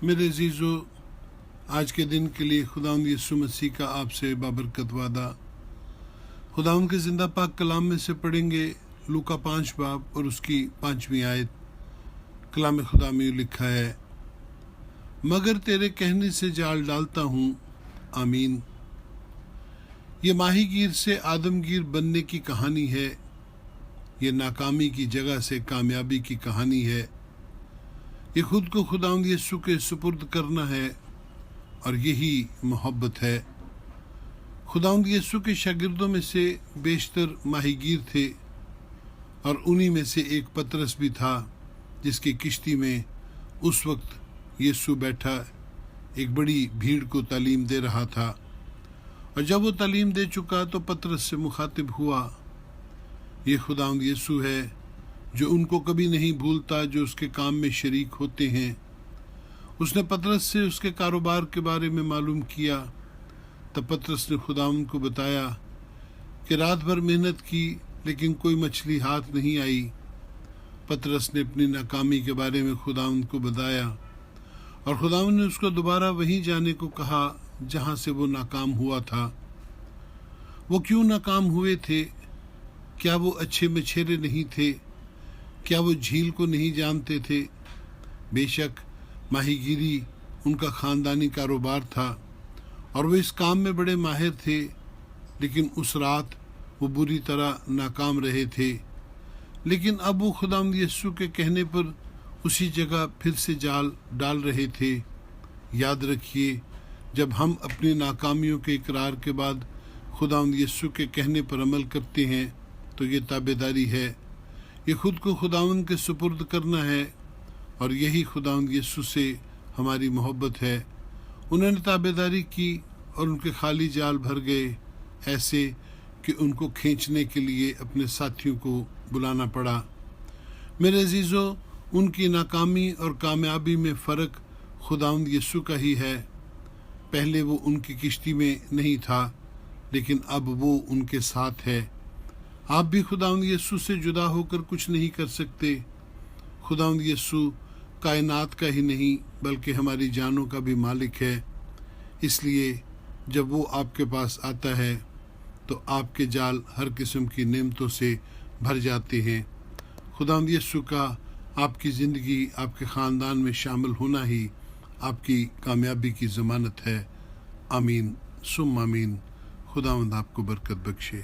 میرے عزیزو، آج کے دن کے لیے خداوند یسوع مسیح کا آپ سے بابرکت وعدہ خداوند کے زندہ پاک کلام میں سے پڑھیں گے۔ لوکا 5 باب اور اس کی 5ویں آیت۔ کلام خدا میں لکھا ہے، مگر تیرے کہنے سے جال ڈالتا ہوں، آمین۔ یہ ماہی گیر سے آدمگیر بننے کی کہانی ہے، یہ ناکامی کی جگہ سے کامیابی کی کہانی ہے۔ یہ خود کو خداوند یسوع کے سپرد کرنا ہے اور یہی محبت ہے۔ خداوند یسوع کے شاگردوں میں سے بیشتر ماہی گیر تھے، اور انہی میں سے ایک پطرس بھی تھا جس کی کشتی میں اس وقت یسوع بیٹھا ایک بڑی بھیڑ کو تعلیم دے رہا تھا۔ اور جب وہ تعلیم دے چکا تو پطرس سے مخاطب ہوا، یہ خداوند یسوع ہے جو ان کو کبھی نہیں بھولتا جو اس کے کام میں شریک ہوتے ہیں۔ اس نے پطرس سے اس کے کاروبار کے بارے میں معلوم کیا۔ تب پطرس نے خداوند کو بتایا کہ رات بھر محنت کی لیکن کوئی مچھلی ہاتھ نہیں آئی۔ پطرس نے اپنی ناکامی کے بارے میں خداوند کو بتایا، اور خداوند نے اس کو دوبارہ وہیں جانے کو کہا جہاں سے وہ ناکام ہوا تھا۔ وہ کیوں ناکام ہوئے تھے؟ کیا وہ اچھے مچھیرے نہیں تھے؟ کیا وہ جھیل کو نہیں جانتے تھے؟ بے شک ماہی گیری ان کا خاندانی کاروبار تھا اور وہ اس کام میں بڑے ماہر تھے، لیکن اس رات وہ بری طرح ناکام رہے تھے۔ لیکن اب وہ خداوند یسوع کے کہنے پر اسی جگہ پھر سے جال ڈال رہے تھے۔ یاد رکھیے، جب ہم اپنی ناکامیوں کے اقرار کے بعد خداوند یسوع کے کہنے پر عمل کرتے ہیں تو یہ تابعداری ہے، یہ خود کو خداوند کے سپرد کرنا ہے، اور یہی خداوند یسوع سے ہماری محبت ہے۔ انہوں نے تابعداری کی اور ان کے خالی جال بھر گئے، ایسے کہ ان کو کھینچنے کے لیے اپنے ساتھیوں کو بلانا پڑا۔ میرے عزیزو، ان کی ناکامی اور کامیابی میں فرق خداوند یسوع کا ہی ہے۔ پہلے وہ ان کی کشتی میں نہیں تھا، لیکن اب وہ ان کے ساتھ ہے۔ آپ بھی خداوند یسوع سے جدا ہو کر کچھ نہیں کر سکتے۔ خداوند یسوع کائنات کا ہی نہیں بلکہ ہماری جانوں کا بھی مالک ہے، اس لیے جب وہ آپ کے پاس آتا ہے تو آپ کے جال ہر قسم کی نعمتوں سے بھر جاتے ہیں۔ خداوند یسوع کا آپ کی زندگی، آپ کے خاندان میں شامل ہونا ہی آپ کی کامیابی کی ضمانت ہے۔ آمین ثم آمین۔ خداوند آپ کو برکت بخشے۔